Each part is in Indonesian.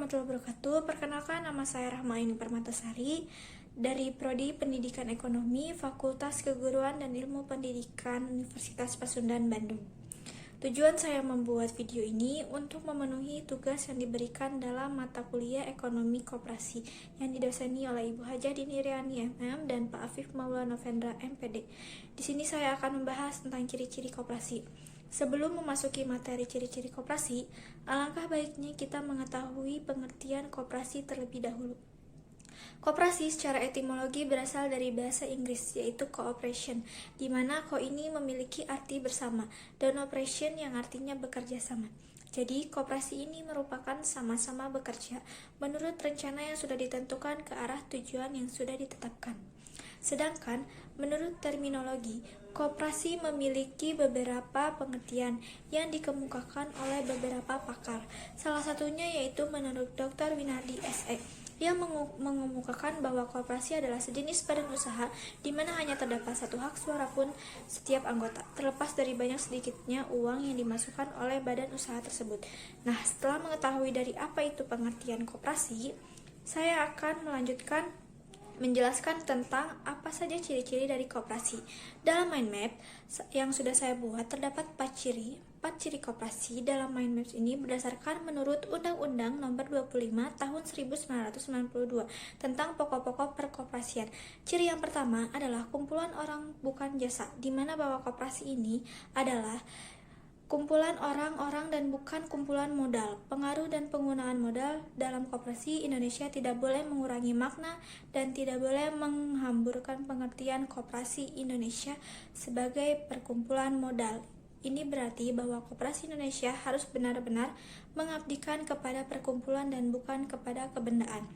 warahmatullahi wabarakatuh. Perkenalkan, nama saya Rahmaini Permatasari dari Prodi Pendidikan Ekonomi, Fakultas Keguruan dan Ilmu Pendidikan Universitas Pasundan, Bandung. Tujuan saya membuat video ini untuk memenuhi tugas yang diberikan dalam mata kuliah Ekonomi Koperasi yang didoseni oleh Ibu Hajah Dini Riani MM dan Pak Afif Maulana Vendra MPD. Di sini saya akan membahas tentang ciri-ciri koperasi. Sebelum memasuki materi ciri-ciri koperasi, alangkah baiknya kita mengetahui pengertian koperasi terlebih dahulu. Koperasi secara etimologi berasal dari bahasa Inggris, yaitu cooperation, di mana ko ini memiliki arti bersama, dan operation yang artinya bekerja sama. Jadi, koperasi ini merupakan sama-sama bekerja menurut rencana yang sudah ditentukan ke arah tujuan yang sudah ditetapkan. Sedangkan, menurut terminologi, koperasi memiliki beberapa pengertian yang dikemukakan oleh beberapa pakar. Salah satunya yaitu menurut Dr. Winardi SE, yang mengemukakan bahwa koperasi adalah sejenis badan usaha di mana hanya terdapat satu hak suara pun setiap anggota, terlepas dari banyak sedikitnya uang yang dimasukkan oleh badan usaha tersebut. Nah, setelah mengetahui dari apa itu pengertian koperasi, saya akan menjelaskan tentang apa saja ciri-ciri dari koperasi. Dalam mind map yang sudah saya buat terdapat 4 ciri koperasi. Dalam mind map ini berdasarkan menurut Undang-Undang Nomor 25 Tahun 1992 tentang pokok-pokok perkoperasian. Ciri yang pertama adalah kumpulan orang bukan jasa, di mana bahwa koperasi ini adalah kumpulan orang-orang dan bukan kumpulan modal. Pengaruh dan penggunaan modal dalam koperasi Indonesia tidak boleh mengurangi makna dan tidak boleh menghamburkan pengertian koperasi Indonesia sebagai perkumpulan modal. Ini berarti bahwa koperasi Indonesia harus benar-benar mengabdikan kepada perkumpulan dan bukan kepada kebendaan.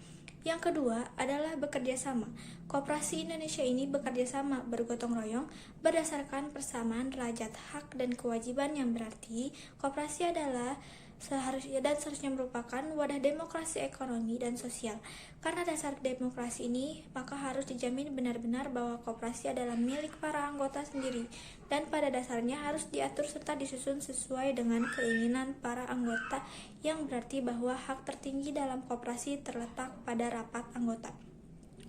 Yang kedua adalah bekerja sama. Koperasi Indonesia ini bekerja sama, bergotong royong, berdasarkan persamaan derajat hak dan kewajiban, yang berarti koperasi adalah seharusnya merupakan wadah demokrasi ekonomi dan sosial. Karena dasar demokrasi ini, maka harus dijamin benar-benar bahwa koperasi adalah milik para anggota sendiri dan pada dasarnya harus diatur serta disusun sesuai dengan keinginan para anggota, yang berarti bahwa hak tertinggi dalam koperasi terletak pada rapat anggota.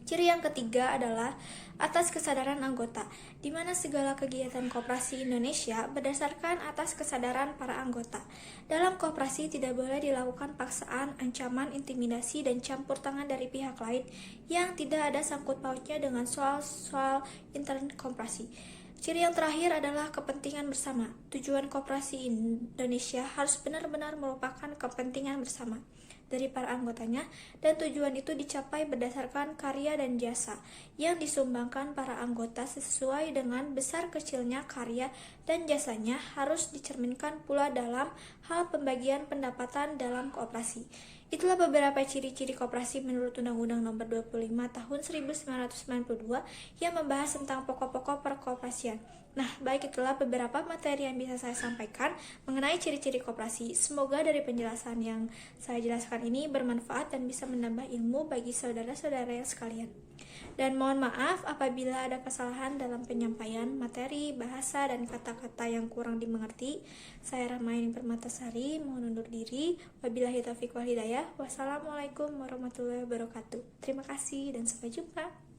Ciri yang ketiga adalah atas kesadaran anggota, di mana segala kegiatan koperasi Indonesia berdasarkan atas kesadaran para anggota. Dalam koperasi tidak boleh dilakukan paksaan, ancaman, intimidasi, dan campur tangan dari pihak lain yang tidak ada sangkut pautnya dengan soal-soal intern koperasi. Ciri yang terakhir adalah kepentingan bersama. Tujuan koperasi Indonesia harus benar-benar merupakan kepentingan bersama dari para anggotanya, dan tujuan itu dicapai berdasarkan karya dan jasa yang disumbangkan para anggota sesuai dengan besar kecilnya karya dan jasanya harus dicerminkan pula dalam hal pembagian pendapatan dalam koperasi. Itulah beberapa ciri-ciri koperasi menurut Undang-Undang Nomor 25 Tahun 1992 yang membahas tentang pokok-pokok perkoperasian. Nah, baik, itulah beberapa materi yang bisa saya sampaikan mengenai ciri-ciri koperasi. Semoga dari penjelasan yang saya jelaskan ini bermanfaat dan bisa menambah ilmu bagi saudara-saudara yang sekalian. Dan mohon maaf apabila ada kesalahan dalam penyampaian materi, bahasa, dan kata-kata yang kurang dimengerti. Saya Rahmaini Permatasari, mohon undur diri. Wabillahi taufiq wal hidayah. Wassalamualaikum warahmatullahi wabarakatuh. Terima kasih dan sampai jumpa.